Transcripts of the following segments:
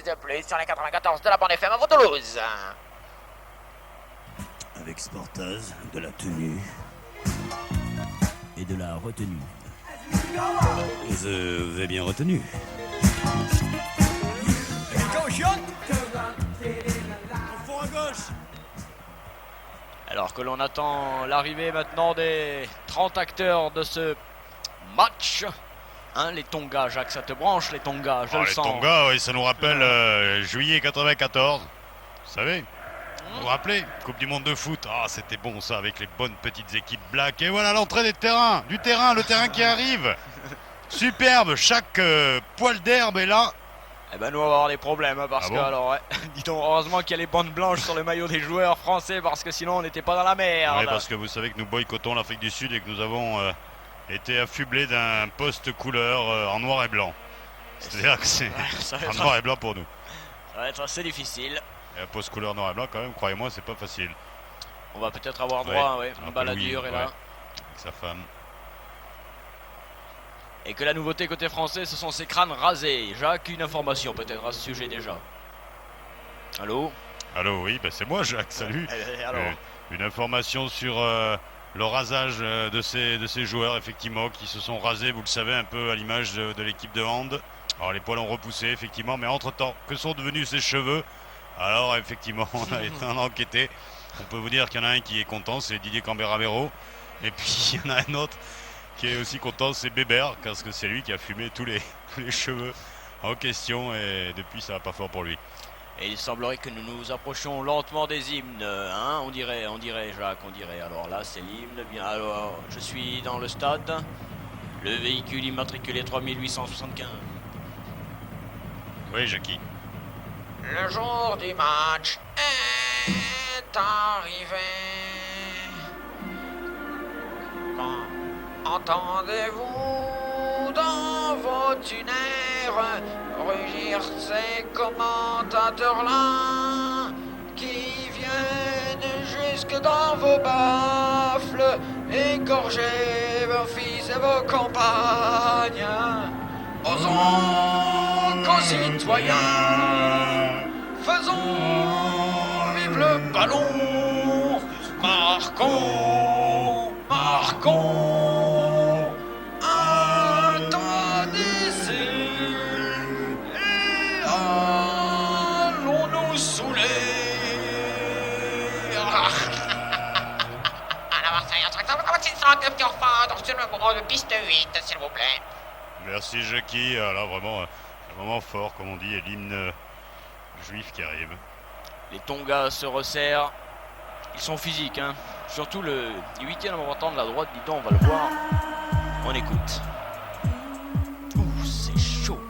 de plus sur les 94 de la bande FM à vos Toulouse. Avec Sportaz, de la tenue et de la retenue. Vous avez bien retenu. Alors que l'on attend l'arrivée maintenant des 30 acteurs de ce match. Hein, les Tonga, Jacques, ça te branche les Tonga, je le sens. Les Tonga, oui, ça nous rappelle juillet 94. Vous savez, vous vous rappelez, Coupe du monde de foot. Ah, c'était bon ça, avec les bonnes petites équipes black. Et voilà l'entrée du terrain, le terrain qui arrive. Superbe, chaque poil d'herbe est là. Eh ben nous on va avoir des problèmes hein, parce que alors ouais, dis donc heureusement qu'il y a les bandes blanches sur le maillot des joueurs français parce que sinon on n'était pas dans la merde. Oui, parce que vous savez que nous boycottons l'Afrique du Sud et que nous avons été affublés d'un poste couleur en noir et blanc. C'est-à-dire que c'est en noir et blanc pour nous. Ça va être assez difficile. Et un poste couleur noir et blanc quand même, croyez-moi, c'est pas facile. On va peut-être avoir droit à un baladure et là. Avec sa femme. Et que la nouveauté côté français, ce sont ces crânes rasés. Jacques, une information peut-être à ce sujet déjà. Allô ? Allô, oui, ben c'est moi Jacques, salut. Alors une information sur le rasage de ces joueurs, effectivement, qui se sont rasés, vous le savez, un peu à l'image de l'équipe de hand. Alors les poils ont repoussé, effectivement, mais entre-temps, que sont devenus ces cheveux ? Alors, effectivement, on a été enquêté. On peut vous dire qu'il y en a un qui est content, c'est Didier Cambera-Mero. Et puis, il y en a un autre qui est aussi content, c'est Bébert, parce que c'est lui qui a fumé tous les cheveux en question et depuis ça va pas fort pour lui. Et il semblerait que nous nous approchions lentement des hymnes, hein, on dirait Jacques, on dirait. Alors là c'est l'hymne, bien alors je suis dans le stade, le véhicule immatriculé 3875. Oui Jackie. Le jour du match est arrivé. Entendez-vous dans vos tunnels rugir ces commentateurs-là qui viennent jusque dans vos baffles égorger vos fils et vos compagnes. Osons, concitoyens, faisons vivre le ballon, marquons un temps d'essai et allons nous saouler. Sur le bureau de piste 8, s'il vous plaît. Merci Jackie, là vraiment un moment fort comme on dit, et l'hymne juif qui arrive. Les Tonga se resserrent, ils sont physiques, hein. Surtout le 8e remontant de la droite, dis donc, on va le voir. On écoute. Ouh, c'est chaud.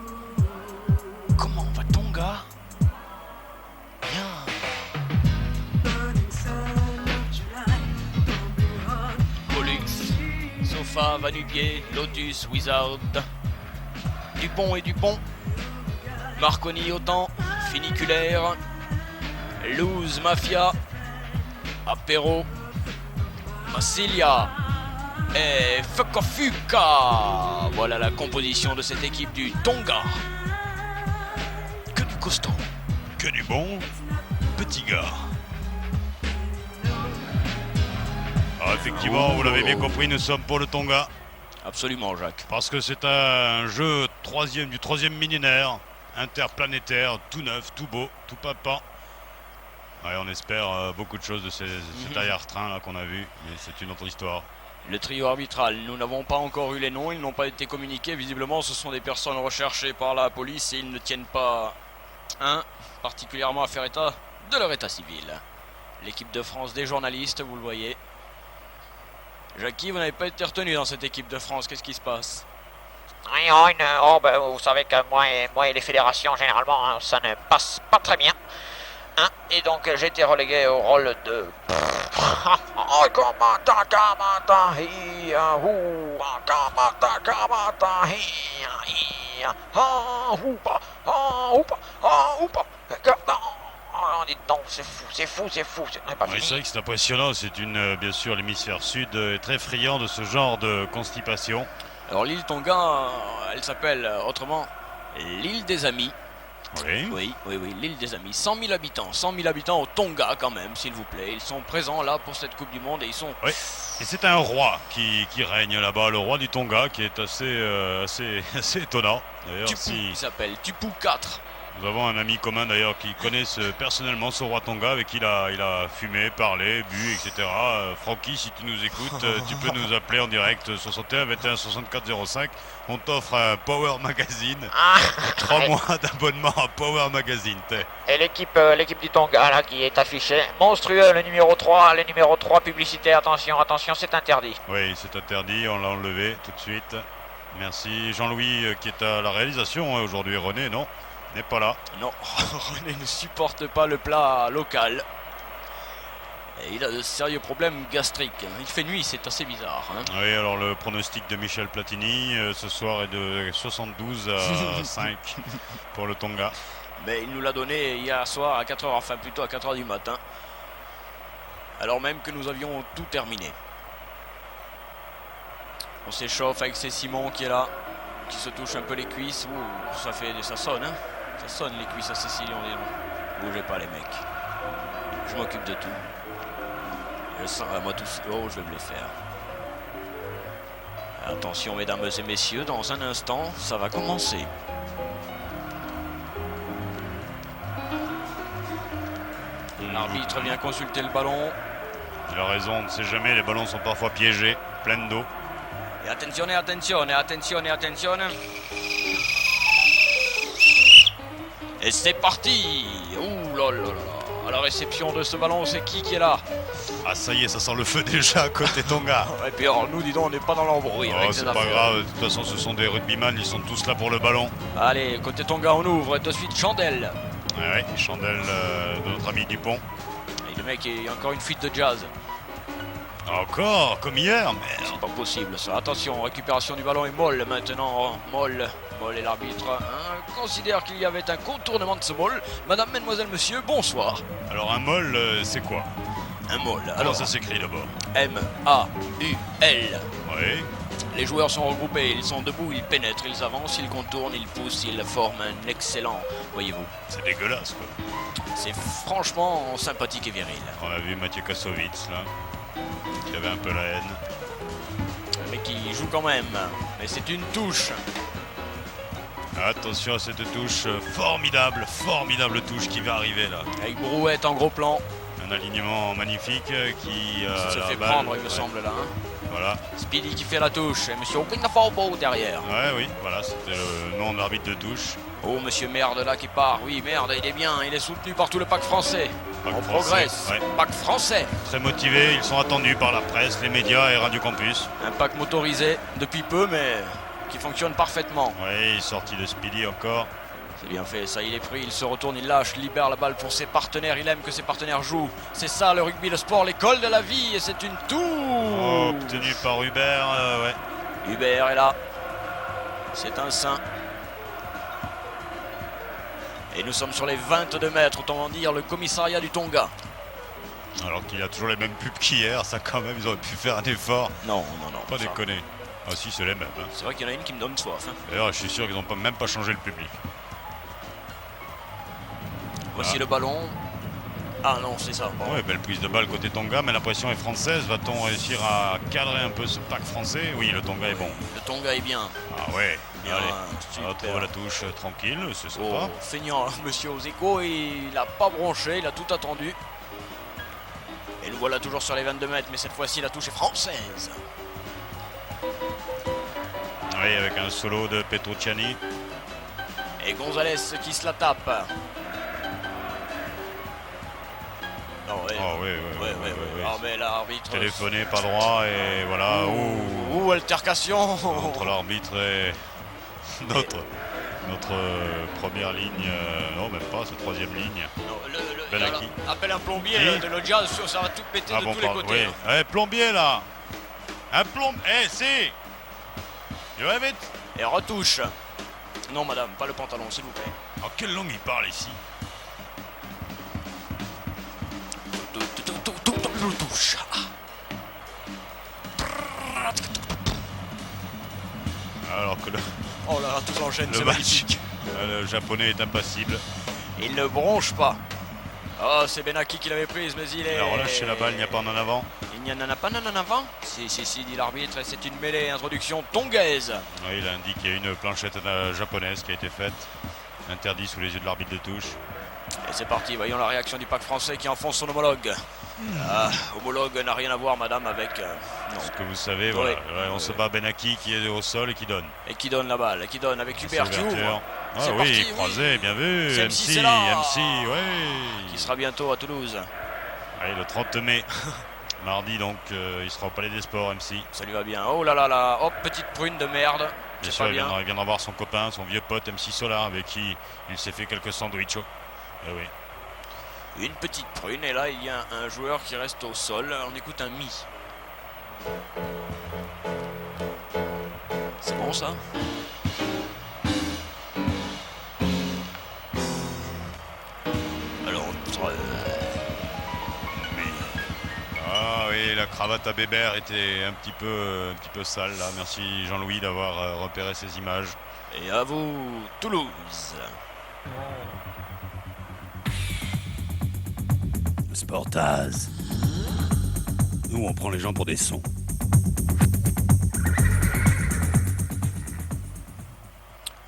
Comment va Tonga ? Bien. Pollux, Sofa, Vanupier, Lotus, Wizard, Dupont et Dupont, Marconi Autant, Funiculaire, Loose Mafia, Apéro, Massilia et Fuka. Voilà la composition de cette équipe du Tonga. Que du costaud. Que du bon petit gars. Alors effectivement, vous l'avez bien compris, nous sommes pour le Tonga. Absolument Jacques. Parce que c'est un jeu du troisième millénaire, interplanétaire, tout neuf, tout beau, tout pimpant. Ouais, on espère beaucoup de choses de cet arrière-train là qu'on a vu, mais c'est une autre histoire. Le trio arbitral, nous n'avons pas encore eu les noms, ils n'ont pas été communiqués. Visiblement, ce sont des personnes recherchées par la police et ils ne tiennent pas, particulièrement à faire état de leur état civil. L'équipe de France des journalistes, vous le voyez. Jackie, vous n'avez pas été retenu dans cette équipe de France, qu'est-ce qui se passe ? Vous savez que moi et les fédérations, généralement, hein, ça ne passe pas très bien. Hein, et donc j'ai été relégué au rôle de dites donc, c'est fou, c'est pas Oui, c'est fini. vrai que c'est impressionnant, c'est bien sûr l'hémisphère sud est très friand de ce genre de constipation. Alors l'île Tonga, elle s'appelle autrement l'île des Amis. Oui. Oui, l'île des Amis. 100 000 habitants. 100 000 habitants au Tonga quand même, s'il vous plaît. Ils sont présents là pour cette Coupe du Monde et ils sont... Oui. Et c'est un roi qui règne là-bas, le roi du Tonga, qui est assez étonnant. D'ailleurs, Tupu, il s'appelle Tupu 4. nous avons un ami commun d'ailleurs qui connaît personnellement ce roi Tonga avec qui il a fumé, parlé, bu, etc. Francky, si tu nous écoutes, tu peux nous appeler en direct 61 21 64 05. On t'offre un Power Magazine. Ah, 3 mois d'abonnement à Power Magazine. et l'équipe du Tonga là qui est affichée. Monstrueux, le numéro 3 publicité. Attention, c'est interdit. Oui, c'est interdit, on l'a enlevé tout de suite. Merci Jean-Louis qui est à la réalisation aujourd'hui. René, non, n'est pas là. Non, René ne supporte pas le plat local. Et il a de sérieux problèmes gastriques. Il fait nuit, c'est assez bizarre. Hein. Oui, alors le pronostic de Michel Platini ce soir est de 72 à 5 pour le Tonga. Mais il nous l'a donné hier soir à 4h, enfin plutôt à 4h du matin. Alors même que nous avions tout terminé. On s'échauffe avec c'est Simon qui est là, qui se touche un peu les cuisses. Ouh, ça sonne, hein. Ça sonne les cuisses à Cécilion, dis donc. Bougez pas les mecs. Je m'occupe de tout. Je sens à moi tous. Oh, je vais me les faire. Attention mesdames et messieurs, dans un instant, ça va commencer. L'arbitre vient consulter le ballon. Il a raison, on ne sait jamais, les ballons sont parfois piégés, pleins d'eau. Et attenzione. Et c'est parti. Ouh là là là là. À la réception de ce ballon, c'est qui est là? Ah ça y est, ça sent le feu déjà côté Tonga. Et puis alors nous, dis donc, on n'est pas dans l'embrouille. Oh, c'est pas grave, de toute façon ce sont des rugbyman, ils sont tous là pour le ballon. Allez, côté Tonga, on ouvre. Et de suite, Chandelle. Ah ouais, chandelle de notre ami Dupont. Et le mec, il y a encore une fuite de jazz. Encore, comme hier, merde. C'est pas possible ça. Attention, récupération du ballon est molle maintenant. Molle et l'arbitre considère qu'il y avait un contournement de ce molle. Madame, mademoiselle, monsieur, bonsoir. Alors un molle, c'est quoi? Un molle. Alors Alors, ça s'écrit d'abord? M-A-U-L. Oui. Les joueurs sont regroupés, ils sont debout, ils pénètrent, ils avancent, ils contournent, ils poussent, ils forment un excellent, voyez-vous. C'est dégueulasse quoi. C'est franchement sympathique et viril. On a vu Mathieu Kassovitz là, qui avait un peu la haine. Mais qui joue quand même. Mais c'est une touche. Attention à cette touche, formidable touche qui va arriver là. Avec Brouette en gros plan. Un alignement magnifique qui Ça se la fait balle, prendre, il me ouais. semble là. Hein. Voilà. Speedy qui fait la touche. Et monsieur Openafalbo derrière. Ouais, oui, voilà, c'était le nom de l'arbitre de touche. Oh, monsieur Merde là qui part. Oui, Merde, il est bien. Il est soutenu par tout le pack français. Pack On français, progresse. ouais. Pack français. Très motivés, ils sont attendus par la presse, les médias et Radio Campus. Un pack motorisé depuis peu, mais qui fonctionne parfaitement. Oui, il est sorti de Speedy encore. C'est bien fait, ça, il est pris, il se retourne, il lâche, libère la balle pour ses partenaires, il aime que ses partenaires jouent. C'est ça le rugby, le sport, l'école de la vie, et c'est une touche. Oh, obtenu par Hubert, ouais. Hubert est là. C'est un saint. Et nous sommes sur les 22 mètres, autant dire le commissariat du Tonga. Alors qu'il a toujours les mêmes pubs qu'hier, ça quand même, ils auraient pu faire un effort. Non. Pas ça. déconner. Ah si, c'est les mêmes. Hein. C'est vrai qu'il y en a une qui me donne soif. Hein. D'ailleurs, je suis sûr qu'ils n'ont même pas changé le public. Voici le ballon. Ah non, c'est ça. Bon. Ouais, belle prise de balle côté Tonga, mais la pression est française. Va-t-on réussir à cadrer un peu ce pack français? Oui, le Tonga est bon. Le Tonga est bien. Ah ouais, Bien, allez. super. On va trouver la touche tranquille, c'est sympa. Oh, feignant, monsieur Ozeko, il n'a pas bronché, il a tout attendu. Et nous voilà toujours sur les 22 mètres, mais cette fois-ci la touche est française. Oui, avec un solo de Petrucciani. Et Gonzalez qui se la tape. Non, ouais. Oh oui, Ouais. Ah mais l'arbitre... Téléphoné pas droit et voilà. Ouh, altercation. Entre l'arbitre et notre première ligne, non même pas, c'est troisième ligne. Non, Benaki. Appelle un plombier, Oui. de l'audience, ça va tout péter de tous les côtés. oui. Hein. Eh, plombier là. Un plombier, c'est. You have it. Et retouche. Non madame, pas le pantalon s'il vous plaît. En quelle langue il parle ici? Touche. Alors que Oh là là, tout s'enchaîne, le c'est match magnifique. Le japonais est impassible. Il ne bronche pas. Oh, c'est Benaki qui l'avait prise, mais il est... Il a relâché la balle, il n'y a pas en avant. Il n'y en a pas en avant? Si, dit l'arbitre, c'est une mêlée, introduction tongaise. Oui, il a indiqué une planchette japonaise qui a été faite. Interdit sous les yeux de l'arbitre de touche. Et c'est parti, voyons la réaction du pack français qui enfonce son homologue. Ah, homologue n'a rien à voir, madame, avec... non. Ce que vous savez, Ouais. voilà. Ouais, on se bat Benaki qui est au sol et qui donne. Et qui donne la balle, et qui donne avec Hubert qui ouvre. Ah C'est oui, parti, croisé, oui. bien vu. C'est MC, c'est là. MC, ouais. Qui sera bientôt à Toulouse. Allez, le 30 mai. Mardi, donc, il sera au Palais des Sports, MC. Ça lui va bien. Oh là là là, hop, petite prune de merde. Bien C'est sûr, pas il bien. viendra voir son copain, son vieux pote MC Solar, avec qui il s'est fait quelques sandwichs. Eh oui. Une petite prune, et là il y a un joueur qui reste au sol. On écoute un mi. C'est bon ça? Alors, Ah oui, la cravate à Bébert était un petit peu sale là. Merci Jean-Louis d'avoir repéré ces images. et à vous, Toulouse. Sportaz. Nous, on prend les gens pour des sons.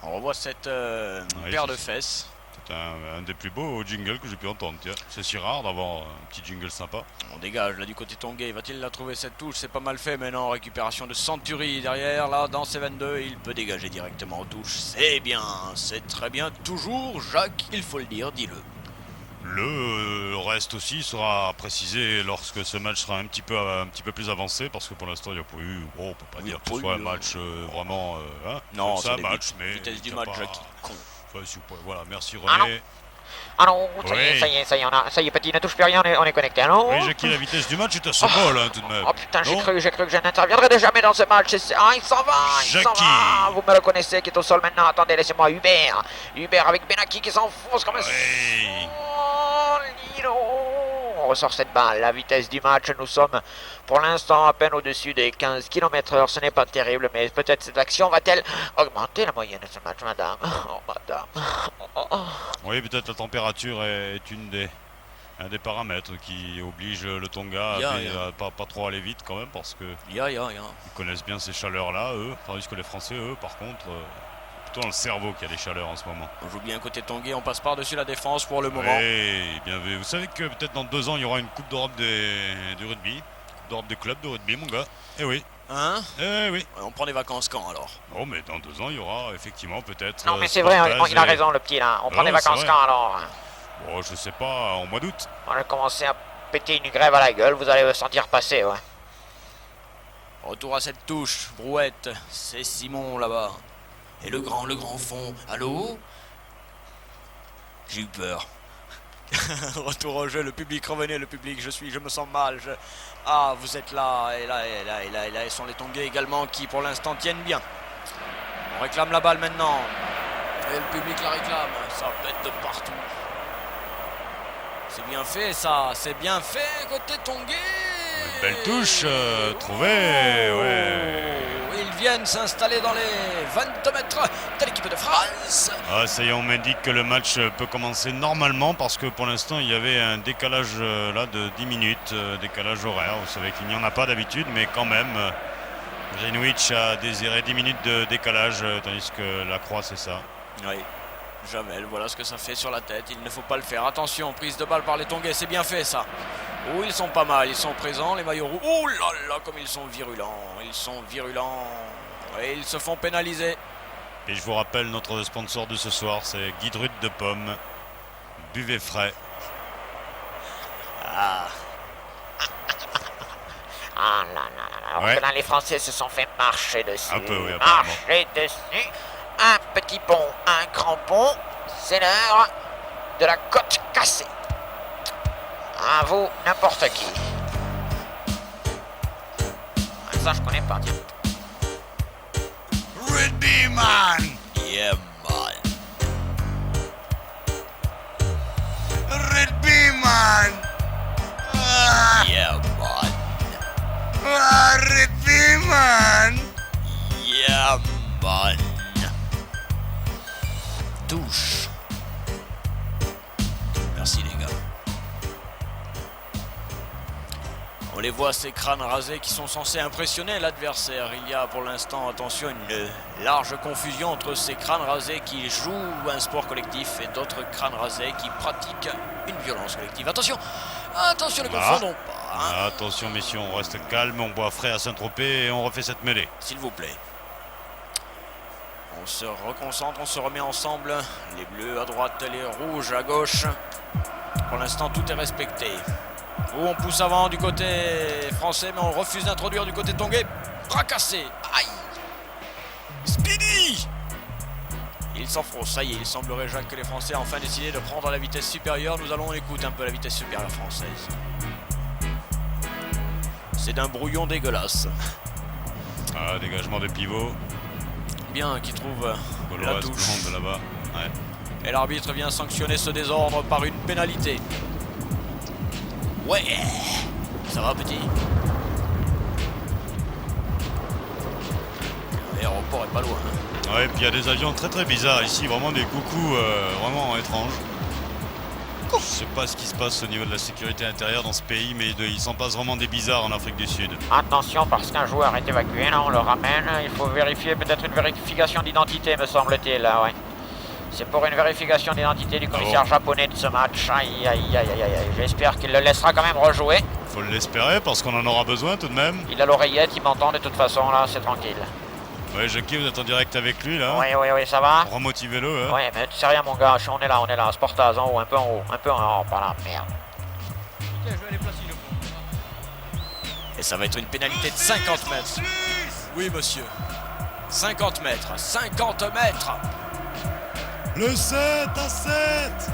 On revoit cette Oui, paire c'est de ça. fesses. C'est un des plus beaux jingles que j'ai pu entendre. Tiens. C'est si rare d'avoir un petit jingle sympa. On dégage là du côté Tongué. Va-t-il la trouver cette touche? C'est pas mal fait maintenant. Récupération de Century derrière. Là dans ces 22, il peut dégager directement aux touches. C'est bien, c'est très bien. Toujours Jacques, il faut le dire, dis-le. Le reste aussi sera précisé lorsque ce match sera un petit peu plus avancé, parce que pour l'instant il n'y a pas eu, on peut pas Oui, dire il y a que ce pas soit un eu, match vraiment, hein, Non, c'est un des match, mais vitesse du il y a match, pas- Jacques. Con. Enfin, si vous pouvez- voilà, merci Ah non. René. Ah non, ça y Oui. est, ça y est, petit, ne touche plus rien, on est connecté, alors. Oui, Jackie, la vitesse du match est à ce bol, hein, tout de même. Oh putain, j'ai Non cru que je n'interviendrai jamais dans ce match. Ah, il s'en va, il s'en Jackie. va. Vous me le connaissez qui est au sol maintenant. Attendez, laissez-moi Hubert. Hubert avec Benaki qui s'enfonce comme un... Oui. Oh, Lilo. On ressort cette balle. La vitesse du match, nous sommes pour l'instant à peine au-dessus des 15 km/h. Ce n'est pas terrible, mais peut-être cette action va-t-elle augmenter la moyenne de ce match, madame? Oh, madame. Oh. Oui, peut-être la température est un des paramètres qui oblige le Tonga à pas trop aller vite quand même, parce que Ya. ils connaissent bien ces chaleurs-là, eux, tandis que les Français, eux, par contre, plutôt dans le cerveau qu'il y a des chaleurs en ce moment. On joue bien côté Tongué, on passe par-dessus la défense pour le moment. Oui, bien vu. Vous savez que peut-être dans 2 ans, il y aura une Coupe d'Europe du rugby, Coupe d'Europe des clubs de rugby, mon gars. Eh oui, Hein? eh oui. On prend des vacances quand alors? Oh, mais dans 2 ans, il y aura effectivement peut-être... Non, mais c'est vrai, Sportaz il a et- raison, le petit, là. On prend Non, des vacances c'est vrai. quand, alors? Bon, je sais pas, en mois d'août. On va commencer à péter une grève à la gueule, vous allez le sentir passer, ouais. Retour à cette touche, brouette, c'est Simon là-bas. Et le grand fond, allô? J'ai eu peur. Retour au jeu, le public, revenez le public, je me sens mal. Ah, vous êtes là, et là, ils sont les Tongués également qui pour l'instant tiennent bien. On réclame la balle maintenant. Et le public la réclame, ça pète de partout. C'est bien fait ça, c'est bien fait côté Tongué. Belle touche, trouvée, ouais. Ils viennent s'installer dans les 22 mètres de l'équipe de France. Ah, ça y est, on m'indique que le match peut commencer normalement, parce que pour l'instant, il y avait un décalage là de 10 minutes, décalage horaire. Vous savez qu'il n'y en a pas d'habitude, mais quand même, Greenwich a désiré 10 minutes de décalage, tandis que la Croix, c'est ça. Oui, Jamel, voilà ce que ça fait sur la tête. Il ne faut pas le faire. Attention, prise de balle par les Tonguais, c'est bien fait ça. Oh, ils sont pas mal, ils sont présents, les maillots rouges. Oh là là, comme ils sont virulents. Ils sont virulents. Et ils se font pénaliser. Et je vous rappelle, notre sponsor de ce soir, c'est Guidrut de Pommes. Buvez frais. Ah, Ah là là là, alors Ouais. que là, les Français se sont fait marcher dessus. Un peu, oui, apparemment. Marcher dessus. Un petit pont, un grand pont. C'est l'heure de la côte cassée. À vous, n'importe qui. Ah, ça, je connais pas, tiens. Rugby man! yeah, man. Rugby man! Ah, Yeah, man. rugby man! Yeah, man. On les voit, ces crânes rasés qui sont censés impressionner l'adversaire. Il y a pour l'instant, attention, une large confusion entre ces crânes rasés qui jouent un sport collectif et d'autres crânes rasés qui pratiquent une violence collective. Attention, attention, ne confondons pas. Hein. Attention messieurs, on reste calme, on boit frais à Saint-Tropez et on refait cette mêlée. S'il vous plaît. On se reconcentre, on se remet ensemble. Les bleus à droite, les rouges à gauche. Pour l'instant, tout est respecté. On pousse avant du côté français, mais on refuse d'introduire du côté tongué. Fracassé. Aïe. Speedy. Il s'enfonce, ça y est, il semblerait, Jacques, que les Français ont enfin décidé de prendre la vitesse supérieure. Nous allons écouter un peu la vitesse supérieure française. C'est d'un brouillon dégueulasse. Ah, dégagement de pivot. Bien, qui trouve la Gauloise touche. blonde là-bas. Ouais. Et l'arbitre vient sanctionner ce désordre par une pénalité. Ouais, ça va petit. L'aéroport est pas loin. Hein. Ouais, puis il y a des avions très très bizarres ici, vraiment des coucous vraiment étranges. Je sais pas ce qui se passe au niveau de la sécurité intérieure dans ce pays, mais il s'en passe vraiment des bizarres en Afrique du Sud. Attention, parce qu'un joueur est évacué, là, on le ramène. Il faut vérifier, peut-être une vérification d'identité, me semble-t-il, là, ouais. C'est pour une vérification d'identité du commissaire japonais de ce match. Aïe, aïe, aïe, aïe, aïe. J'espère qu'il le laissera quand même rejouer. Faut l'espérer, parce qu'on en aura besoin tout de même. Il a l'oreillette, il m'entend de toute façon, là, c'est tranquille. Ouais, Jackie, vous êtes en direct avec lui, là. Oui, ça va. Remotivez-le, hein. Ouais, mais tu sais rien, mon gars, on est là, Sportaz en haut, un peu en haut, par là, merde. Et ça va être une pénalité de 50 mètres. Oui, monsieur. 50 mètres, 50 mètres. Le 7 à 7.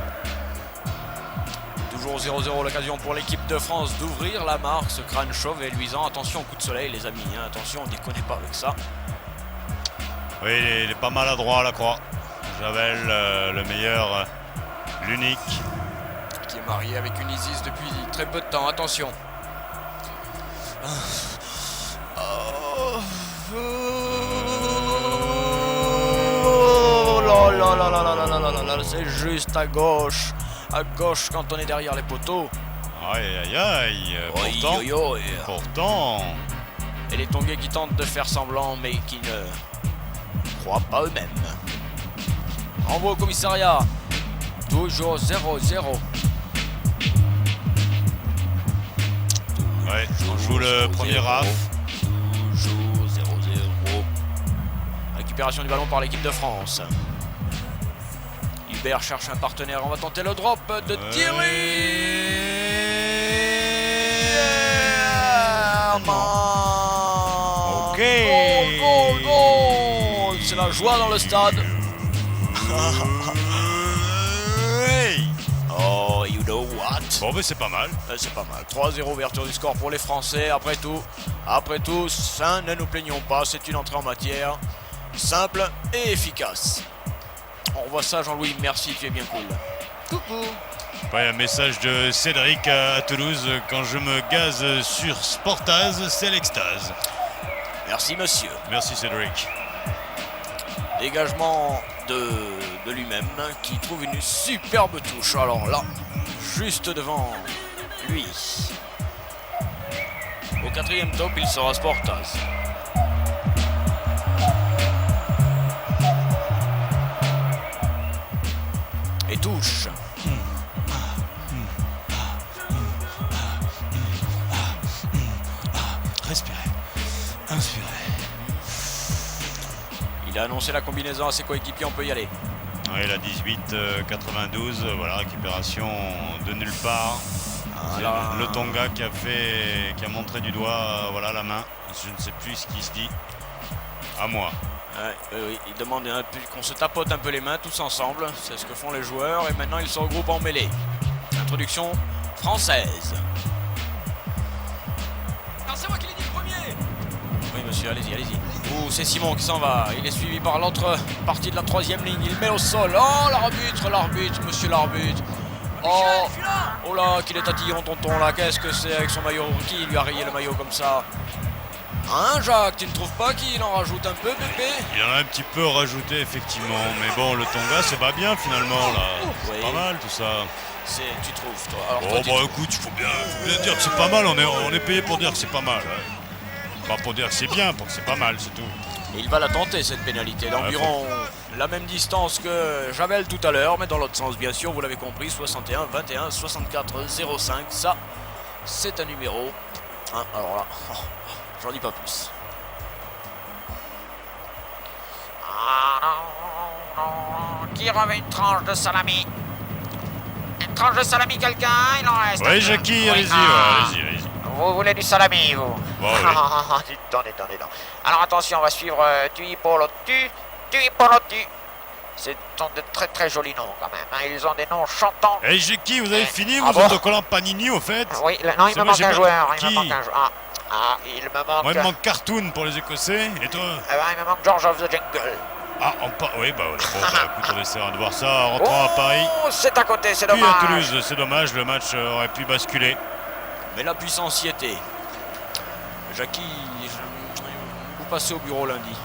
Toujours 0-0, l'occasion pour l'équipe de France d'ouvrir la marque, ce crâne chauve et luisant. Attention au coup de soleil, les amis, hein. Attention, on déconne pas avec ça. Oui, il est pas maladroit à la croix. Javel, le meilleur, l'unique. Qui est marié avec une Isis depuis très peu de temps, attention. Oh là, c'est juste à gauche quand on est derrière les poteaux. Aïe, aïe, aïe. Pourtant. Et les Tonguais qui tentent de faire semblant, mais qui ne croient pas eux-mêmes. Renvoi au commissariat. Toujours 0-0. Ouais, on joue le premier RAF. Toujours 0-0. Récupération du ballon par l'équipe de France. Hubert cherche un partenaire. On va tenter le drop de Thierry. Ok. Goal. C'est la joie dans le stade. Hey. Oh, you know what? Bon, mais c'est pas mal. C'est pas mal. 3-0, ouverture du score pour les Français. Après tout, ça, ne nous plaignons pas. C'est une entrée en matière simple et efficace. On revoit ça, Jean-Louis. Merci, tu es bien cool. Coucou. Ouais, un message de Cédric à Toulouse. Quand je me gaze sur Sportaz, c'est l'extase. Merci, monsieur. Merci, Cédric. Dégagement de lui-même qui trouve une superbe touche. Alors là, juste devant lui. Au quatrième top, il sera Sportaz. Et touche. Respirez. Inspirez. Il a annoncé la combinaison à ses coéquipiers, on peut y aller. Ouais, la 18-92, voilà, récupération de nulle part. Voilà. Le Tonga qui a montré du doigt, voilà, la main. Je ne sais plus ce qui se dit. À moi. Oui, il demande qu'on se tapote un peu les mains tous ensemble. C'est ce que font les joueurs et maintenant ils se regroupent en mêlée. Introduction française. Alors c'est moi qui l'ai dit le premier. Oui monsieur, allez-y. Oh, c'est Simon qui s'en va. Il est suivi par l'autre partie de la troisième ligne. Il met au sol. Oh, l'arbitre, monsieur l'arbitre. Oh là, qu'il est tatillon tonton là. Qu'est-ce que c'est avec son maillot? Qui lui a rayé le maillot comme ça? Hein, Jacques, tu ne trouves pas qu'il en rajoute un peu, bébé? Il en a un petit peu rajouté, effectivement. Mais bon, le Tonga, c'est pas bien finalement là. Oui. C'est pas mal tout ça. Tu trouves, toi? Alors, Oh toi, bah écoute, faut bien dire que c'est pas mal, on est payé pour dire que c'est pas mal. Pas pour dire que c'est bien, pour que c'est pas mal, c'est tout. Et il va la tenter, cette pénalité, d'environ la même distance que Jamel tout à l'heure, mais dans l'autre sens, bien sûr, vous l'avez compris, 61, 21, 64, 05, ça, c'est un numéro. Hein, alors là, j'en dis pas plus. Ah non, non. Qui remet une tranche de salami? Une tranche de salami, quelqu'un? Il en reste. Oui, un. Jackie, Oui, allez-y, ah. allez-y. Vous voulez du salami, vous? Bah, oui. Dites donc. Alors attention, on va suivre Tuipolotu. C'est de très très jolis noms quand même. Hein. Ils ont des noms chantants. Hey Jackie, vous avez fini Ah vos bon autocollants Panini au fait? Oui, non, il C'est me moi, manque j'ai un pas- joueur. Il Qui me manque un joueur. Ah, il me manque. Moi, il me manque Cartoon pour les Écossais, et toi? Eh ben, il me manque George of the Jungle. Ah, oui, bah voilà. Bon, bah écoute, on essaiera de voir ça en rentrant à Paris. Oh, c'est à côté, c'est Puis dommage. à Toulouse, c'est dommage, le match aurait pu basculer. Mais la puissance y était. Jackie, vous passez au bureau lundi.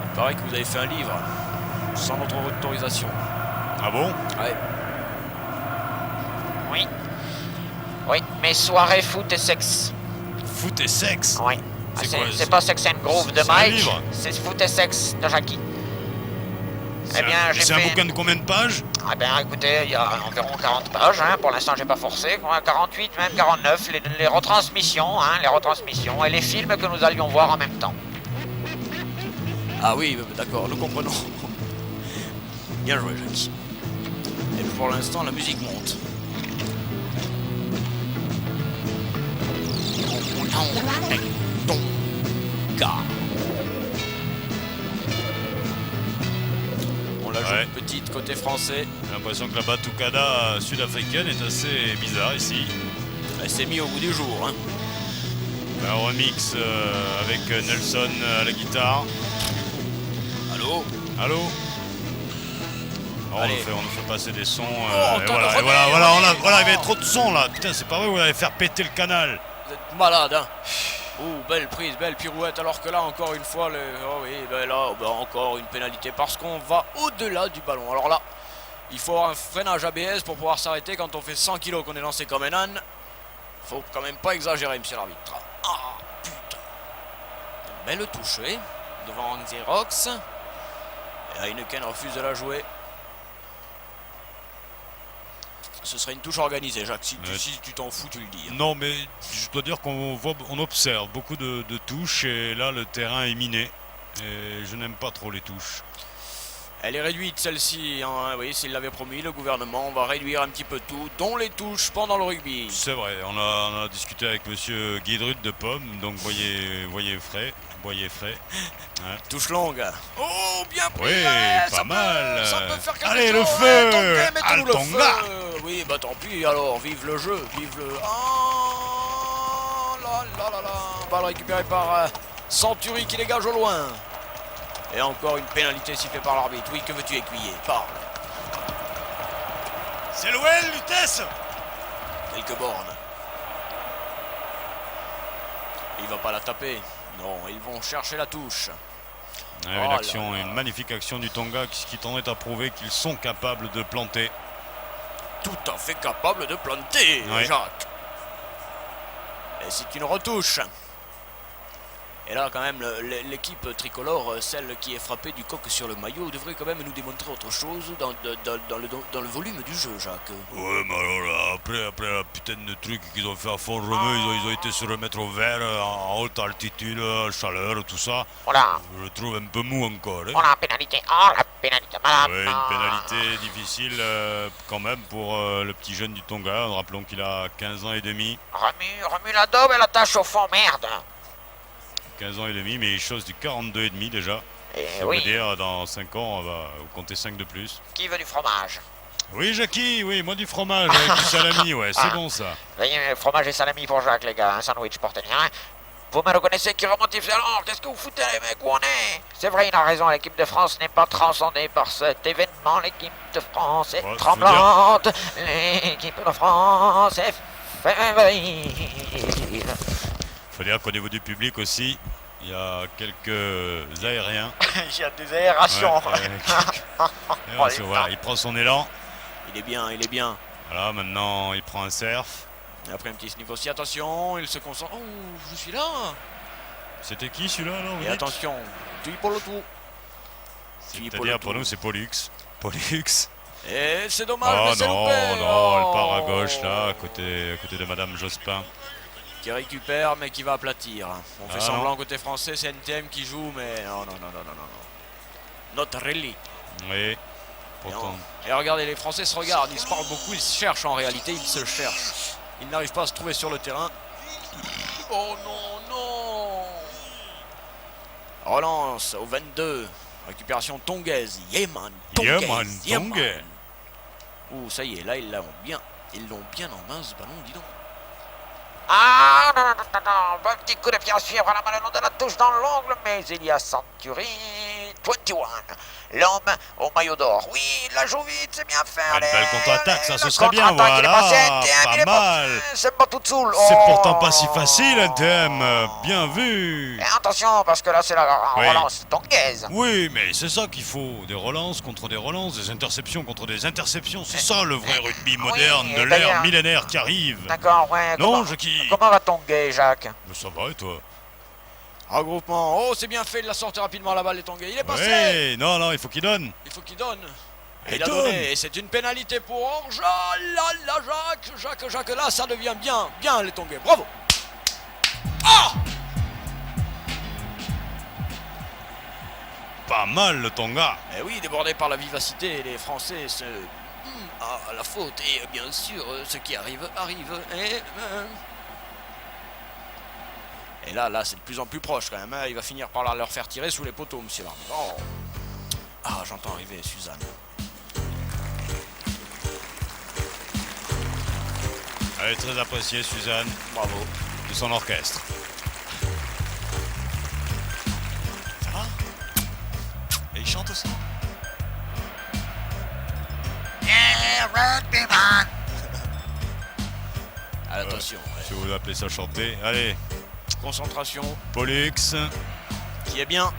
Il paraît que vous avez fait un livre, sans notre autorisation. Ah bon? Ouais. Oui, mes soirées foot et sexe. Foot et sexe? Oui. Ah, C'est quoi, c'est pas Sex and Groove de c'est un Mike, livre. c'est foot et sexe de Jackie. Eh bien, j'ai C'est un fait... bouquin de combien de pages? Eh bien, écoutez, il y a environ 40 pages, hein. Pour l'instant, j'ai pas forcé, 48, même 49, les retransmissions, hein, et les films que nous allions voir en même temps. Ah oui, d'accord, nous comprenons. Bien joué, Jackie. Et pour l'instant, la musique monte. On la joue Ouais. petite côté français. J'ai l'impression que la batucada sud-africaine est assez bizarre ici. Elle s'est mise au goût du jour. Hein. Un remix avec Nelson à la guitare. Allô? Allô? Oh, on Allez. nous fait passer des sons. Oh, Et t'en voilà, remets, voilà, il y avait trop de sons là. Putain, c'est pas vrai, vous allez faire péter le canal. Vous êtes malade, hein? Oh, belle prise, belle pirouette, alors que là, encore une fois, oh oui, ben là, encore une pénalité, parce qu'on va au-delà du ballon. Alors là, il faut avoir un freinage ABS pour pouvoir s'arrêter quand on fait 100 kg qu'on est lancé comme un âne. Faut quand même pas exagérer, monsieur l'arbitre. Ah, putain. Belle touche, oui, devant Xerox. Et Heineken refuse de la jouer. Ce serait une touche organisée, Jacques. Si tu t'en fous, tu le dis. Non, mais je dois dire on observe beaucoup de touches et là le terrain est miné. Et je n'aime pas trop les touches. Elle est réduite celle-ci, hein, oui, s'il l'avait promis, le gouvernement va réduire un petit peu tout, dont les touches pendant le rugby. C'est vrai, on a discuté avec monsieur Guidrut de Pomme, donc voyez frais. Hein. Touche longue. Oh, bien pris. Oui, ouais, pas mal. Ça peut faire quelque Allez, chose. le feu. Tonga, mettons-nous le Altonga. feu. Oui, bah tant pis alors, vive le jeu, vive le... Oh là. Balle récupérée par Century qui dégage au loin. Et encore une pénalité sifflée par l'arbitre. Oui, que veux-tu écuyer? Parle. C'est l'OL, Lutèce. Quelques bornes. Il va pas la taper. Non, ils vont chercher la touche. Une magnifique action du Tonga qui tendait à prouver qu'ils sont capables de planter. Tout à fait capable de planter, Ouais. Jacques. Et c'est une retouche. Et là, quand même, l'équipe tricolore, celle qui est frappée du coq sur le maillot, devrait quand même nous démontrer autre chose dans le volume du jeu, Jacques. Ouais, mais alors là, après la putain de truc qu'ils ont fait à Font-Romeu, ils ont été se remettre au vert en haute altitude, chaleur, tout ça. Voilà, Je le trouve un peu mou encore. Hein. la pénalité. Oh, la pénalité, madame. Ouais, une pénalité difficile quand même pour le petit jeune du Tonga. Rappelons qu'il a 15 ans et demi. Remue la daube et l'attache au fond, merde. 15 ans et demi, mais il chose du 42 et demi déjà. Et Ça oui, veut dire dans 5 ans, on va compter 5 de plus. qui veut du fromage? Oui, Jackie, oui, moi du fromage avec du salami, ouais, c'est bon ça. Voyez, fromage et salami pour Jacques, les gars. Un sandwich pour tenir, hein. Vous me reconnaissez qui remonte alors? Qu'est-ce que vous foutez, les mecs? Où on est? C'est vrai, il a raison. L'équipe de France n'est pas transcendée par cet événement. L'équipe de France est Ouais, tremblante. L'équipe de France est fébrile. Faut dire qu'au niveau du public aussi, Il y a quelques aériens. Il y a des aérations. Aérations, voilà, il prend son élan. Il est bien, il est bien. Voilà, maintenant il prend un surf. Et après un petit sniff aussi, attention, il se concentre. Oh, je suis là. C'était qui celui-là là, vous Et dites attention, tu pour le tout. C'est-à-dire pour nous c'est Pollux. Pollux. Et c'est dommage, Oh mais c'est non, loupé. non, elle part à gauche là, à côté de Madame Jospin. Qui récupère, mais qui va aplatir. On fait Ah, semblant non. côté français, c'est NTM qui joue, mais non, non, non, non, non, non. Not really. Oui, pourtant. Et regardez, les Français se regardent, ils se parlent beaucoup, ils se cherchent en réalité, ils se cherchent. Ils n'arrivent pas à se trouver sur le terrain. Oh non, non. Relance au 22. Récupération tongaise. Yeman. Tongaise. Tongue. Ouh, ça y est, là, ils l'ont bien. Ils l'ont bien en main, ce ballon, dis donc. Ah non, non, non, non, non. Bon petit coup de pied à suivre à la main, le long de la touche dans l'ongle, mais il y a Century 21. L'homme au maillot d'or. Oui, il la joue vite, c'est bien fait. Une belle contre-attaque, ça, Le ce serait bien, contre-attaque, il est voilà, passé NTM, pas il est mal. C'est pas tout saoul. C'est Oh. pourtant pas si facile, NTM. Bien vu. Et attention, parce que là, c'est la Oui. relance tongaise. Oui, mais c'est ça qu'il faut. Des relances contre des relances, des interceptions contre des interceptions. C'est ça le vrai rugby moderne oui, de l'ère d'ailleurs. millénaire qui arrive. D'accord, ouais. Non, Jackie. Comment va Tongué, Jacques? Mais ça va et toi? Regroupement. Oh, c'est bien fait de la sortir rapidement la balle, les Tongués. Il est passé. Oui, non, non, il faut qu'il donne. Il faut qu'il donne. Et Il a donne. donné. Et c'est une pénalité pour Orge. Là, Jacques. Là, ça devient bien, les Tongués. Bravo. Ah! Pas mal le Tonga. Eh oui, débordé par la vivacité, les Français se... à la faute. Et bien sûr, ce qui arrive. Et là, c'est de plus en plus proche quand même. Hein. Il va finir par leur faire tirer sous les poteaux, monsieur l'arbitre. Oh. Ah, j'entends arriver Suzanne. Elle est très appréciée, Suzanne, Bravo. de son orchestre. Ça va? Et il chante aussi. Ah, attention. Si vous appelez ça chanter. Allez, Concentration. Pollux. Qui est bien.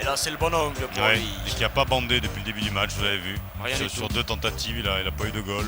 Et là, c'est le bon angle pour Ouais, lui. et qui a pas bandé depuis le début du match, vous avez vu. Rien du Sur tout. 2 tentatives, il a pas eu de goal.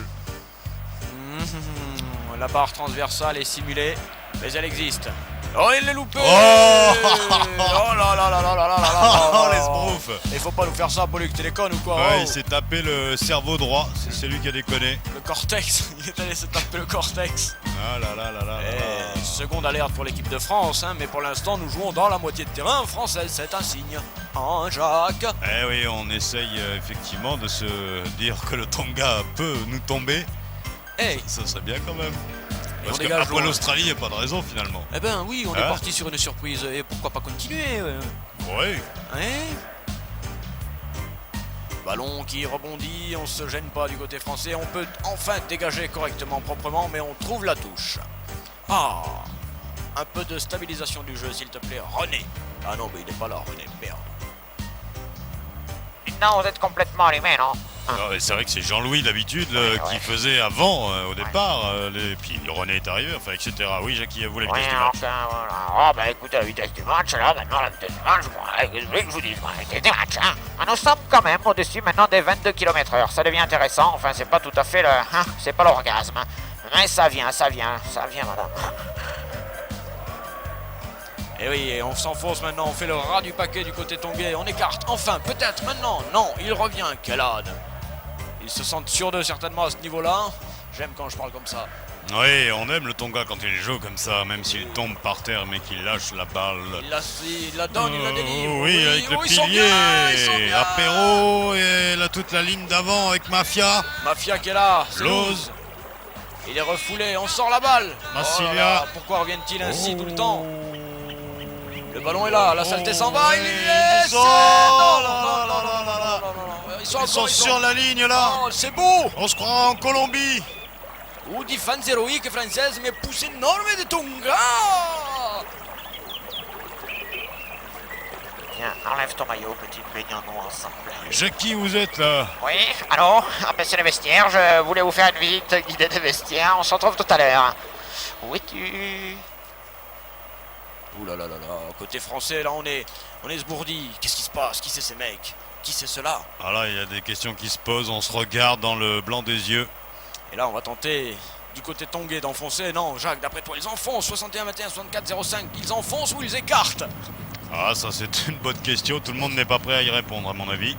La barre transversale est simulée, mais elle existe. Oh, il l'a loupé. Oh là là là là là là là là. Oh, les sbroufs. Il faut pas nous faire ça, Pollux, télécon ou quoi? Ouais, Oh. il s'est tapé le cerveau droit, c'est lui qui a déconné. Le cortex, il est allé se taper le cortex. Ah là là là là là Et là. seconde alerte pour l'équipe de France, hein, mais pour l'instant nous jouons dans la moitié de terrain française, c'est un signe. Hein, Jacques? Eh oui, on essaye effectivement de se dire que le Tonga peut nous tomber. Hey, Ça serait bien quand même. on Parce dégage qu'après loin. l'Australie, il n'y a pas de raison finalement. Eh ben oui, on est Hein? parti sur une surprise, et pourquoi pas continuer? Oui. Hein? Ballon qui rebondit, on se gêne pas du côté français, on peut enfin dégager correctement, proprement, mais on trouve la touche. Ah! Un peu de stabilisation du jeu, s'il te plaît, René. Ah non, mais il n'est pas là, René, merde. Non, vous êtes complètement allumé, non? Ah, c'est vrai que c'est Jean-Louis d'habitude Ouais. qui faisait avant au départ. Puis le René est arrivé, enfin etc. Oui, Jackie, à vous la vitesse Oui, du match. enfin, voilà. Oh, bah écoutez, la vitesse du match, là, maintenant, la vitesse du match, vous voulez que je vous dise, la vitesse du match, hein. Ah, nous sommes quand même au-dessus maintenant des 22 km/h. Ça devient intéressant, enfin, c'est pas tout à fait le... Hein, c'est pas l'orgasme. Mais ça vient, madame. Et oui, et on s'enfonce maintenant, on fait le ras du paquet du côté tongué, on écarte, enfin, peut-être, maintenant, non, il revient, quel âne. Ils se sentent sûrs d'eux certainement à ce niveau-là, j'aime quand je parle comme ça. Oui, on aime le Tonga quand il joue comme ça, même s'il tombe par terre mais qu'il lâche la balle. Il la donne, il la délivre. Oui, avec le ils sont bien là, ils sont pilier, bien. apéro et là toute la ligne d'avant avec Mafia. Mafia qui est là, c'est Lose. Lose. Il est refoulé, on sort la balle. Massilia. Oh là là, pourquoi reviennent-ils ainsi tout le temps? Le ballon est là, la saleté s'en va, il est laissé. Ils Ils sont sur la ligne là. Oh, c'est beau. On se croit en Colombie. Ou difense héroïque française, mais pousse énorme de Tonga. Viens, enlève ton maillot, petite, baignons-nous ensemble. Jackie, vous êtes là. Oui, allô? Abaissez le vestiaire, je voulais vous faire une visite guidée des vestiaires. On se retrouve tout à l'heure. Où es-tu? Ouh là là là là. Côté français, là, on est esbourdi. Qu'est-ce qui se passe? Qui c'est ces mecs? Qui c'est cela? Ah là, il y a des questions qui se posent. On se regarde dans le blanc des yeux. Et là, on va tenter du côté Tongué d'enfoncer. Non, Jacques, d'après toi, ils enfoncent 61, 21, 64, 05. Ils enfoncent ou ils écartent? Ah, ça, c'est une bonne question. Tout le monde n'est pas prêt à y répondre, à mon avis.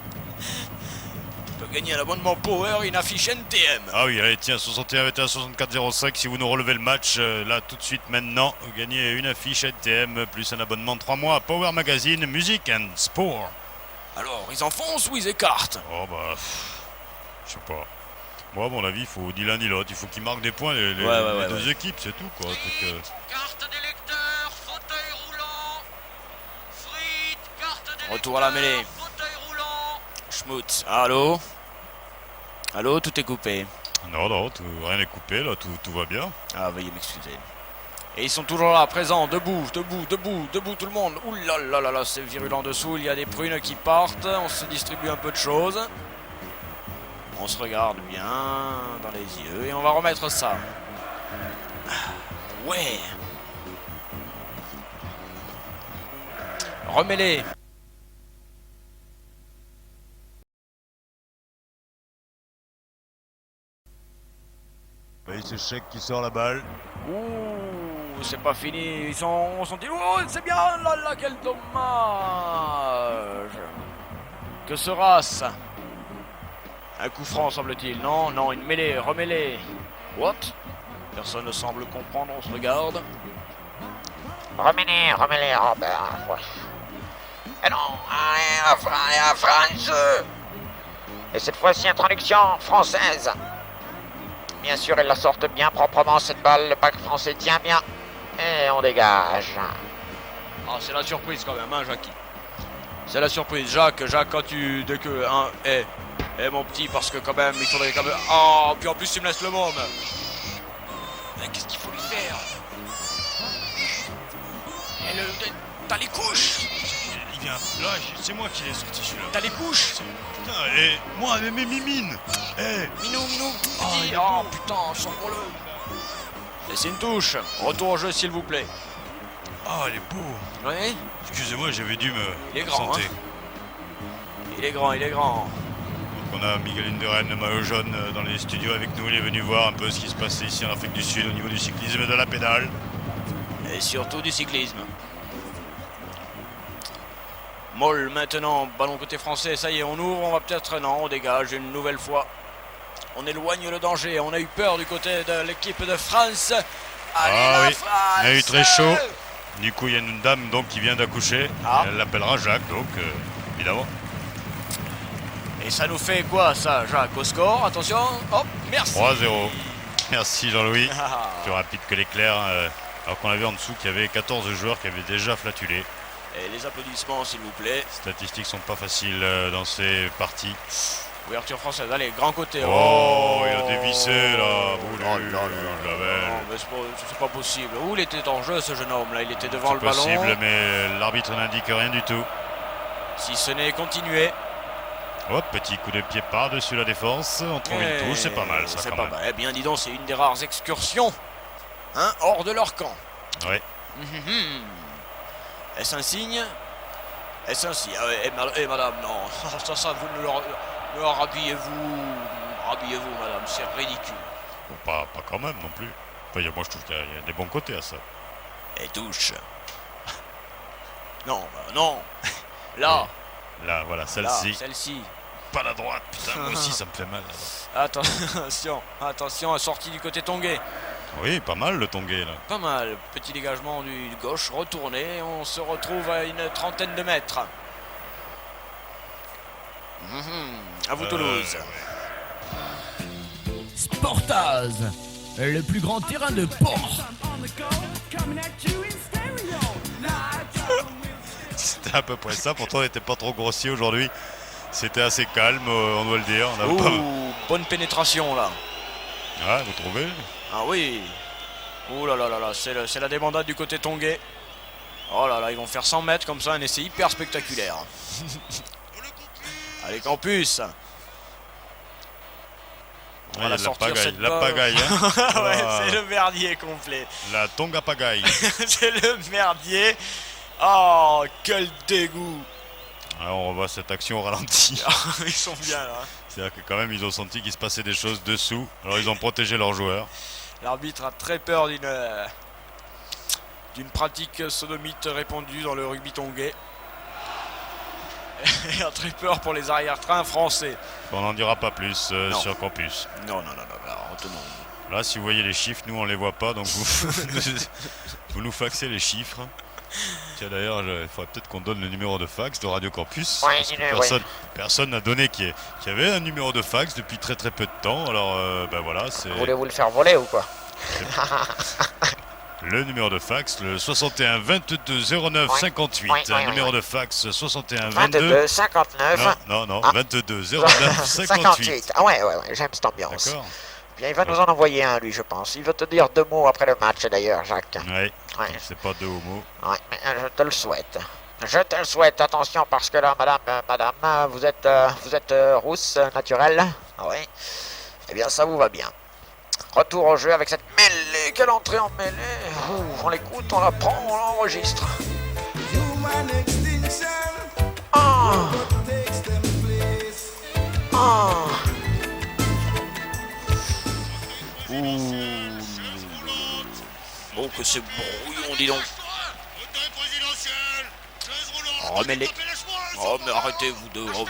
Tu peux gagner un abonnement Power, une affiche NTM. Ah oui, allez, tiens, 61, 21, 64, 05. Si vous nous relevez le match, là, tout de suite, maintenant, vous gagnez une affiche NTM plus un abonnement de 3 mois à Power Magazine, Music and Sport. Alors, ils enfoncent ou ils écartent? Oh, bah, je sais pas. Moi, à mon avis, il faut ni l'un ni l'autre. Il faut qu'ils marquent des points, les deux équipes, c'est tout, quoi. Carte des lecteurs, fauteuil roulant. Frites, carte des retour à la mêlée. Fauteuil roulant. Schmutz, allô? Allô, tout est coupé. Non, rien n'est coupé, là, tout va bien. Ah, veuillez m'excuser. Et ils sont toujours là, présents, debout, tout le monde. Ouh là là là là, c'est virulent dessous, il y a des prunes qui partent, on se distribue un peu de choses. On se regarde bien dans les yeux et on va remettre ça. Ouais. Remets-les. Oui, c'est Chèque qui sort la balle. Ouh, c'est pas fini, ils sont dit, oh, c'est bien, là là, quel dommage. Que sera-ce? Un coup franc, semble-t-il. Non, non, une mêlée, remêlée. What? Personne ne semble comprendre, on se regarde. Remets-les, Robert. Ouais. Et non, allez, à France. Et cette fois-ci, introduction française. Bien sûr, ils la sortent bien proprement, cette balle. Le pack français tient bien. Et on dégage. Ah, c'est la surprise quand même, hein, Jackie. C'est la surprise. Jacques, quand tu... Dès que... Hein, mon petit, parce que quand même, il faudrait quand même... Oh, puis en plus, tu me laisses le môme. Mais qu'est-ce qu'il faut lui faire? T'as les couches. Il vient... Là, c'est moi qui l'ai sorti, celui-là. T'as les couches. Putain, moi, mes mimines. Minou, petit. Oh, putain, sors-le. Et c'est une touche. Retour au jeu, s'il vous plaît. Ah, il est beau. Oui. Excusez-moi, j'avais dû me Il est grand, santé. Hein. Il est grand. Donc on a Miguel Indurain, le maillot jaune, dans les studios avec nous. Il est venu voir un peu ce qui se passait ici en Afrique du Sud au niveau du cyclisme et de la pédale. Et surtout du cyclisme. Molle maintenant, ballon côté français, ça y est, on ouvre, on va peut-être... Non, on dégage une nouvelle fois. On éloigne le danger, on a eu peur du côté de l'équipe de France. Allez, oui, France. on a eu très chaud. Du coup, il y a une dame donc qui vient d'accoucher. Ah. Elle l'appellera Jacques, donc évidemment. Et ça nous fait quoi, ça, Jacques? Au score, attention, hop, merci. 3-0. Merci Jean-Louis. Ah. Plus rapide que l'éclair. Alors qu'on avait en dessous qu'il y avait 14 joueurs qui avaient déjà flatulé. Et les applaudissements, s'il vous plaît. Les statistiques sont pas faciles dans ces parties. Ouverture française, allez, grand côté. Oh, il a dévissé là. Oh là là là. Non, mais c'est pas possible. Où il était en jeu, ce jeune homme là? Il était devant le ballon. C'est possible, mais l'arbitre n'indique rien du tout. Si ce n'est continuer. Hop, petit coup de pied par-dessus la défense. On trouve une touche, c'est pas mal ça c'est quand pas même. mal. Eh bien, dis donc, c'est une des rares excursions, hein, hors de leur camp. Ouais. Est-ce un signe? Est-ce un signe? Madame, non. Ça, vous ne leur... Rhabillez-vous, madame, c'est ridicule. Bon, pas quand même non plus. Enfin, moi, je trouve qu'il y a des bons côtés à ça. Et touche. Non, non. Là. Là, voilà, celle-ci. Celle-ci. Pas la droite, putain, moi aussi, ça me fait mal. Là. Attention, sortie du côté Tongué. Oui, pas mal le Tongué, là. Pas mal. Petit dégagement du gauche, retourné. On se retrouve à une trentaine de mètres. À vous, Toulouse. Ouais. Sportaz, le plus grand terrain de port. C'était à peu près ça, pourtant on n'était pas trop grossier aujourd'hui. C'était assez calme, on doit le dire. Bonne pénétration là. Ouais, vous trouvez? Ah oui. Ouh là là là là, c'est la débandade du côté Tongué. Oh là là, ils vont faire 100 mètres comme ça, un essai hyper spectaculaire. Allez, Campus. On va la sortir pagaille, cette la balle. pagaille. Hein. Ouais, Ah, c'est le merdier complet. la tonga pagaille. C'est le merdier. Oh, quel dégoût. Alors on revoit cette action au ralenti. Ils sont bien là. C'est-à-dire que quand même ils ont senti qu'il se passait des choses dessous. Alors ils ont protégé leurs joueurs. L'arbitre a très peur d'une pratique sodomite répandue dans le rugby tongais. Il a très peur pour les arrière-trains français. On n'en dira pas plus Non. sur Campus. Non, alors, retenons. Là, si vous voyez les chiffres, nous on les voit pas, donc vous nous faxez les chiffres. Tiens, d'ailleurs, il faudrait peut-être qu'on donne le numéro de fax de Radio Campus. Ouais, parce que ouais. personne n'a donné qu'il y avait un numéro de fax depuis très très peu de temps. Alors, ben voilà, c'est Voulez-vous le faire voler ou quoi? le numéro de fax, le 61 22 09 Ouais. 58. Ouais, ouais, numéro ouais. de fax 61 22. 22, 59, Non, Ah. 22 09 58. 58. Ah ouais, j'aime cette ambiance. D'accord. Bien, il va nous en envoyer un, lui, je pense. Il veut te dire 2 mots après le match, d'ailleurs, Jacques. Ouais, Ouais, c'est pas deux homo. ouais, mais je te le souhaite. Je te le souhaite. Attention, parce que là, madame, vous êtes rousse, naturelle. Ah oui. Eh bien, ça vous va bien. Retour au jeu avec cette mêlée. Quelle entrée en mêlée. Ouh, on l'écoute, on la prend, on l'enregistre. Ah. Ah. Oh, que c'est brouillon, dis donc. Oh, mais Oh, mais arrêtez, vous deux. Oh,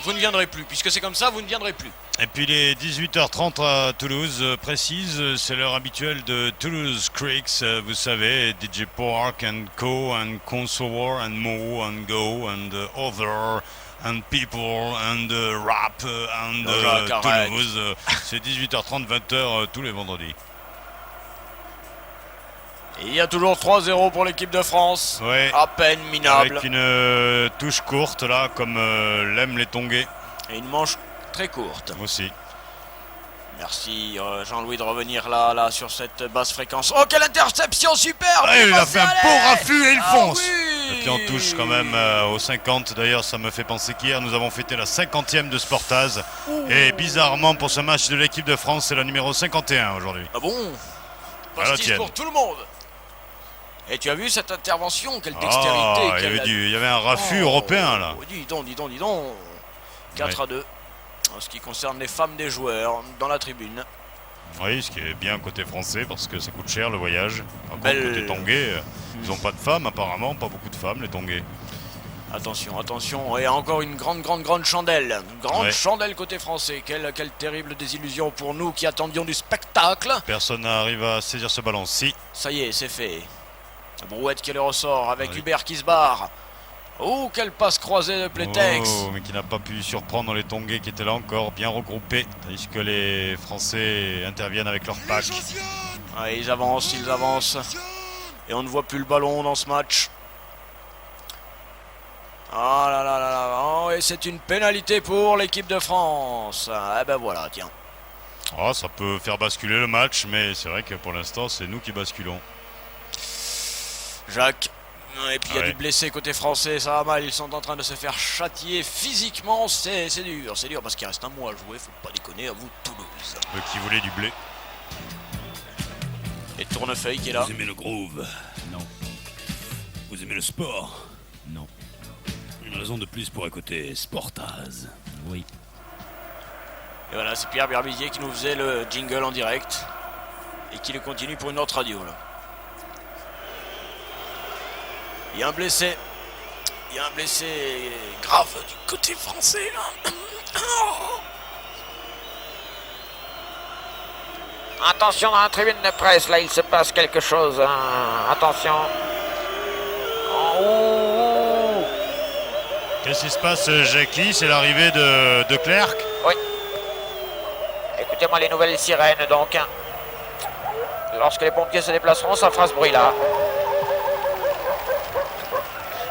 vous ne viendrez plus. Puisque c'est comme ça, vous ne viendrez plus. Et puis les 18h30 à Toulouse, précise, c'est l'heure habituelle de Toulouse Creeks, vous savez, DJ Park and Co and Console and Mo and Go and Other and People and Rap and Jacques, arrête. Toulouse. C'est 18h30, 20h tous les vendredis. Et il y a toujours 3-0 pour l'équipe de France. Ouais. À peine minable. Avec une touche courte là, comme l'aiment les Tongais Et une manche très courte. aussi. Merci Jean-Louis de revenir là sur cette basse fréquence. Oh, quelle interception superbe! Ouais, il a fait un beau raffut et il fonce. Oui. Et puis on touche quand même au 50. D'ailleurs, ça me fait penser qu'hier, nous avons fêté la 50e de Sportaz. Et bizarrement, pour ce match de l'équipe de France, c'est la numéro 51 aujourd'hui. Ah bon? À la Pastis tienne. pour tout le monde. Et tu as vu cette intervention? Quelle dextérité! Ah, il y avait un raffut européen là. Oh, dis donc. 4-2. En ce qui concerne les femmes des joueurs dans la tribune. Oui, ce qui est bien côté français parce que ça coûte cher le voyage. Par contre, Belle- côté Tongais, ils n'ont pas de femmes apparemment, pas beaucoup de femmes les Tongais. Attention. Et encore une grande chandelle. Une grande Ouais. chandelle côté français. Quelle terrible désillusion pour nous qui attendions du spectacle. Personne n'arrive à saisir ce ballon. Si. Ça y est, c'est fait. Brouette qui le ressort avec Oui. Hubert qui se barre. Oh, quelle passe croisée de Plétex. Oh, mais qui n'a pas pu surprendre les Tongais qui étaient là encore bien regroupés, tandis que les Français interviennent avec leur pack. Ah, ils avancent. Et on ne voit plus le ballon dans ce match. Ah là. Oh, et c'est une pénalité pour l'équipe de France. Ah ben voilà, tiens. Oh, ça peut faire basculer le match, mais c'est vrai que pour l'instant, c'est nous qui basculons. Jacques. Et puis il y a Ouais. du blessé côté français, ça va mal, ils sont en train de se faire châtier physiquement, c'est dur parce qu'il reste un mois à jouer, faut pas déconner, à vous Toulouse. Eux qui voulaient du blé. Et Tournefeuille qui est là. Vous aimez le groove? Non. Vous aimez le sport? Non. Une raison de plus pour écouter Sportaz. Oui. Et voilà, c'est Pierre Berbizier qui nous faisait le jingle en direct et qui le continue pour une autre radio là. Il y a un blessé grave du côté français là. Attention dans la tribune de presse, là il se passe quelque chose. Hein. Attention. Oh. Qu'est-ce qui se passe, Jackie? C'est l'arrivée de Clerc. Oui. Écoutez-moi les nouvelles sirènes donc. Lorsque les pompiers se déplaceront, ça fera ce bruit là.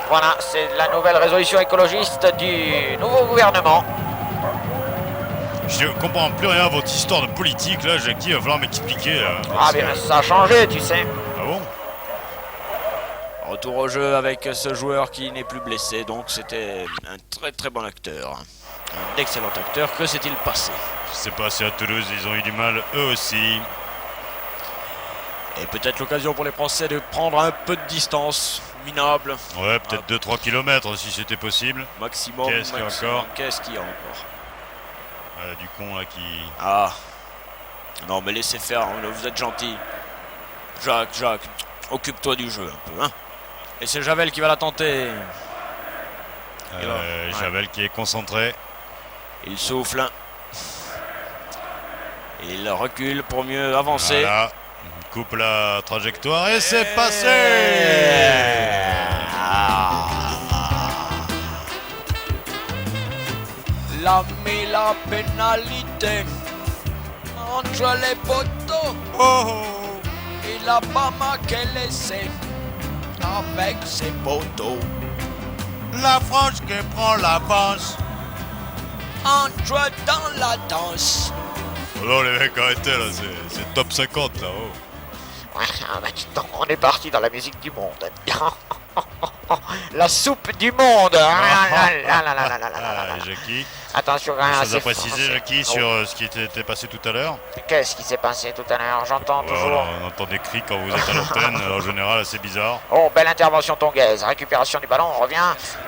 Voilà, c'est la nouvelle résolution écologiste du nouveau gouvernement. Je comprends plus rien à votre histoire de politique là, Jackie, il va falloir m'expliquer. Ah bien, ça a changé, tu sais. Ah bon? Retour au jeu avec ce joueur qui n'est plus blessé, donc c'était un très bon acteur. Un excellent acteur, que s'est-il passé? C'est passé à Toulouse, ils ont eu du mal eux aussi. Et peut-être l'occasion pour les Français de prendre un peu de distance, minable. Ouais, peut-être 2-3 km si c'était possible. Maximum. Qu'est-ce qu'il y a encore? Qu'est-ce qu'il y a encore? Du con là qui... Ah. Non mais laissez faire, hein, vous êtes gentil. Jacques, occupe-toi du jeu un peu, hein. Et c'est Javel qui va la tenter. Javel qui est concentré. Il souffle. Il recule pour mieux avancer. Voilà. Il coupe la trajectoire et c'est passé. La pénalité entre les poteaux. Il a pas marqué l'essai avec ses poteaux. La France qui prend l'avance. Entre dans la danse. Oh non les mecs, arrêtez là, c'est top 50 là. Oh. Ouais, maintenant, on est parti dans la musique du monde. La soupe du monde. Jackie, Attention, quand même, chose assez à préciser français. Jackie sur ce qui était passé tout à l'heure. Qu'est-ce qui s'est passé tout à l'heure? J'entends Voilà, toujours. on entend des cris quand vous êtes à l'antenne, en général c'est bizarre. Oh, belle intervention tongaise. Récupération du ballon, on revient.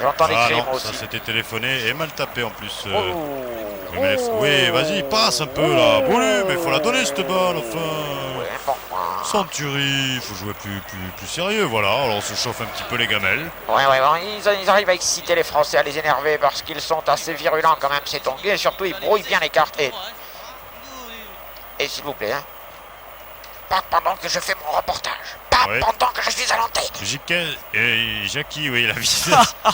J'entends des Ah cris, non, moi ça aussi. s'était téléphoné et mal tapé en plus. Oh. Oui, vas-y, passe un peu là. Oui, mais faut la donner cette balle, enfin. Ouais, pourquoi? Sans tuerie, il faut jouer plus sérieux, voilà. Alors on se chauffe un petit peu les gamelles. Ouais, bon, ils arrivent à exciter les Français, à les énerver parce qu'ils sont assez virulents quand même, ces Tongais. Et surtout, ils brouillent bien les cartes. Et s'il vous plaît, hein, pas pendant que je fais mon reportage. Pas Ouais. pendant que je suis à l'antenne. Jackie, oui, la vitesse, Oh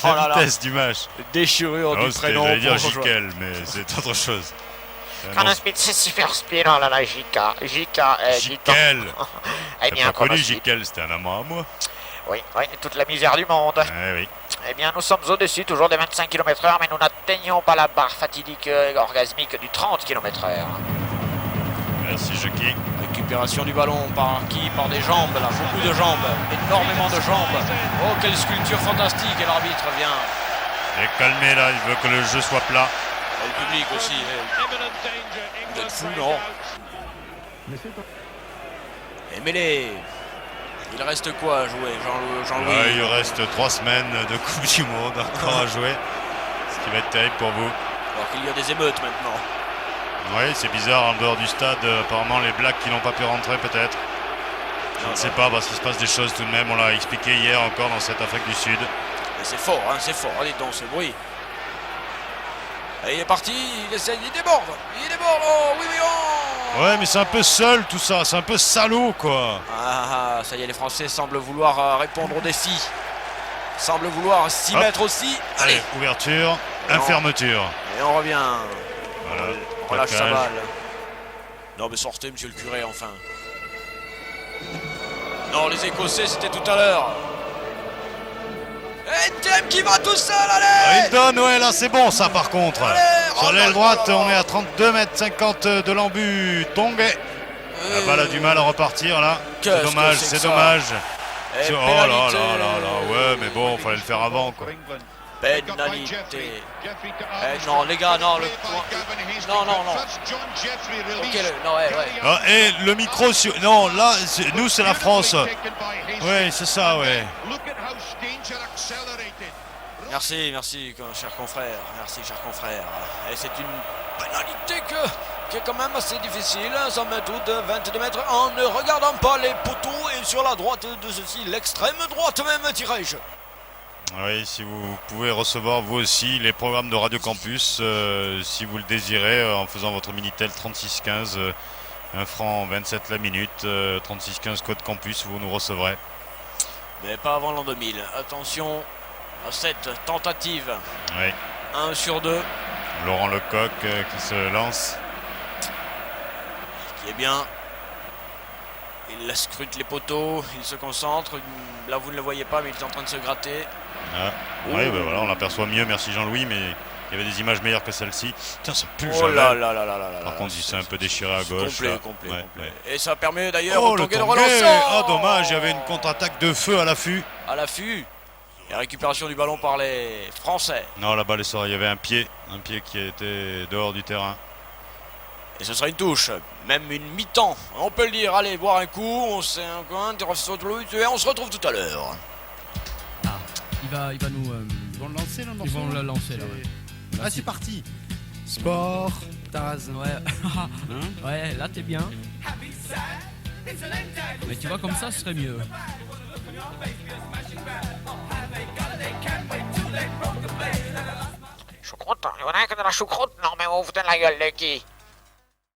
là là. vitesse du match. Déchirure Non, du c'était, prénom. j'allais dire pour rejoindre. Jiquel, mais c'est autre chose. Quand Non, un speed, c'est super speed, oh là là, Jika. Jika, Jiquel. Eh T'as bien, pas connu chronospeed. Jiquel, c'était un amant à moi. Oui, toute la misère du monde. Oui. Eh bien, nous sommes au-dessus toujours des 25 km/h, mais nous n'atteignons pas la barre fatidique orgasmique du 30 km/h. Merci Jackie. Récupération du ballon par qui? Par des jambes là, beaucoup de jambes, énormément de jambes. Oh quelle sculpture fantastique, et l'arbitre vient. Et calmez là, il veut que le jeu soit plat. Et le public aussi. Vous êtes fous, non? Et mêlée. Il reste quoi à jouer, Jean-Louis? Ouais, il reste 3 semaines de Coupe du Monde encore à jouer. Ce qui va être terrible pour vous. Alors qu'il y a des émeutes maintenant. Oui, c'est bizarre, en dehors du stade, apparemment les Blacks qui n'ont pas pu rentrer peut-être. Je ne sais pas, parce qu'il se passe des choses tout de même, on l'a expliqué hier encore dans cette Afrique du Sud. Mais c'est fort, allez donc ce bruit. Et il est parti, il essaye, il déborde, oh oui, oh. Ouais, mais c'est un peu seul tout ça, c'est un peu salaud quoi. Ah, ça y est, les Français semblent vouloir répondre au défi. Semblent vouloir s'y Hop. mettre aussi. Allez, ouverture, fermeture. Et on revient. Voilà, On relâche sa plaquage. balle. Non mais sortez monsieur le curé enfin. Non les Écossais c'était tout à l'heure. Et Thiem qui va tout seul, Ah, allez. il donne, ouais, là c'est bon ça par contre. Allez, Sur oh l'aile là droite, là. on est à 32,50 m de l'embut. Tongue. La balle a du mal à repartir là. Qu'est-ce C'est que dommage, c'est que c'est ça? dommage. Et Oh là là pénalité. là, ouais, mais bon, fallait le faire avant quoi. Pénalité. Non les gars, non le point. Non. Ok, non ouais. Ah, et le micro sur... Non, là, nous c'est la France. Ouais, c'est ça, ouais. Merci, cher confrère. Merci, cher confrère. Et c'est une pénalité qui est quand même assez difficile. 100 mètres ou de 22 mètres en ne regardant pas les poteaux. Et sur la droite de ceci, l'extrême droite même, dirais-je. Oui, si vous pouvez recevoir vous aussi les programmes de Radio Campus, si vous le désirez, en faisant votre Minitel 3615, 1 franc 27 la minute, 3615 code campus, vous nous recevrez. Mais pas avant l'an 2000. Attention à cette tentative. Oui, 1 sur 2, Laurent Lecoq qui se lance. qui est bien. Il scrute les poteaux, il se concentre. Là, vous ne le voyez pas, mais il est en train de se gratter. Ah. Oui, ben voilà, on l'aperçoit mieux, merci Jean-Louis, mais il y avait des images meilleures que celle-ci. Tiens, ça pue Oh là Javel. là. Par contre, il s'est un peu déchiré à gauche. Complet, là. complet. Ouais, ouais. Et ça permet d'ailleurs Oh, au le Tonguet de Tonguet. relancer. Ah, dommage, il y avait une contre-attaque de feu à l'affût. À l'affût. Et récupération du ballon par les Français. Non, la balle est sortie. Il y avait un pied qui était dehors du terrain. Et ce sera une touche, même une mi-temps, on peut le dire. Allez, boire un coup, on se retrouve tout à l'heure. Ah, il va nous. Ils vont le lancer le morceau. Ils vont le lancer là. Ouais. Ah, c'est parti. Sport, Taz. Ouais. Ouais, là t'es bien. Mais tu vois, comme ça, ce serait mieux. Choucroute, il y en a que de la choucroute. Non, mais vous vous foutez de la gueule de qui?